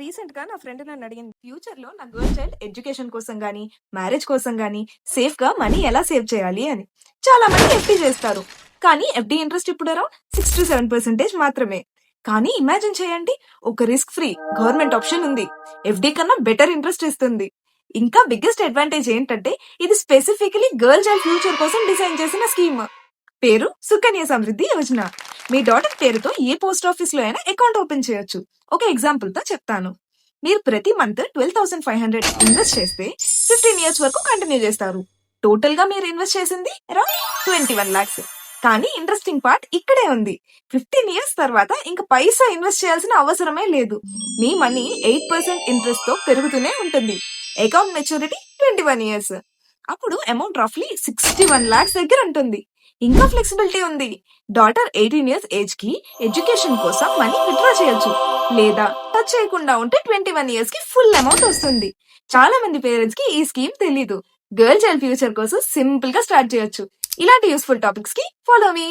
Recent గా నా friend నన్ను అడిగింది, ఫ్యూచర్ లో నా గర్ల్ చైల్డ్ ఎడ్యుకేషన్ కోసం గానీ, మ్యారేజ్ కోసం గానీ, సేఫ్ గా మనీ ఎలా సేవ్ చేయాలి అని. చాలా మంది ఎఫ్డి చేస్తారు, కానీ ఎఫ్డి ఇంట్రెస్ట్ ఇప్పుడు అరౌండ్ 6 to 7% మాత్రమే. కానీ ఇమాజిన్ చేయండి, ఒక రిస్క్ ఫ్రీ గవర్నమెంట్ ఆప్షన్ ఉంది, ఎఫ్డి కన్నా బెటర్ ఇంట్రెస్ట్ ఇస్తుంది. ఇంకా బిగ్గెస్ట్ అడ్వాంటేజ్ ఏంటంటే, ఇది స్పెసిఫికలీ గర్ల్ చైల్డ్ ఫ్యూచర్ కోసం డిజైన్ చేసిన స్కీమ్. పేరు సుకన్య సమృద్ధి యోజన. మీ డాటర్ పేరుతో ఏ పోస్ట్ ఆఫీస్ లో అయినా అకౌంట్ ఓపెన్ చేయొచ్చు. ఒక ఎగ్జాంపుల్ తో చెప్తాను. మీరు ప్రతి మంత్ 12,500 ఇన్వెస్ట్ చేస్తే 15 years వరకు కంటిన్యూ చేస్తారు. టోటల్ గా మీరు ఇన్వెస్ట్ చేసింది అరౌండ్ 21 lakhs. కానీ ఇంట్రెస్టింగ్ పార్ట్ ఇక్కడే ఉంది. 15 years తర్వాత ఇంకా పైసా ఇన్వెస్ట్ చేయాల్సిన అవసరమే లేదు. మీ మనీ 8% ఇంట్రెస్ట్ తో పెరుగుతూనే ఉంటుంది. Account maturity 21 years. అప్పుడు అమౌంట్ రఫ్లీ 61 lakhs దగ్గర ఉంటుంది. ఇంకా ఫ్లెక్సిబిలిటీ ఉంది. డాటర్ 18 years ఏజ్ కి ఎడ్యుకేషన్ కోసం మనీ విత్డ్రా చేయొచ్చు, లేదా టచ్ చేయకుండా ఉంటే 21 years కి ఫుల్ అమౌంట్ వస్తుంది. చాలా మంది పేరెంట్స్ కి ఈ స్కీమ్ తెలీదు. గర్ల్ చైల్డ్ ఫ్యూచర్ కోసం సింపుల్ గా స్టార్ట్ చేయొచ్చు. ఇలాంటి యూస్ఫుల్ టాపిక్స్ కి ఫాలో మీ.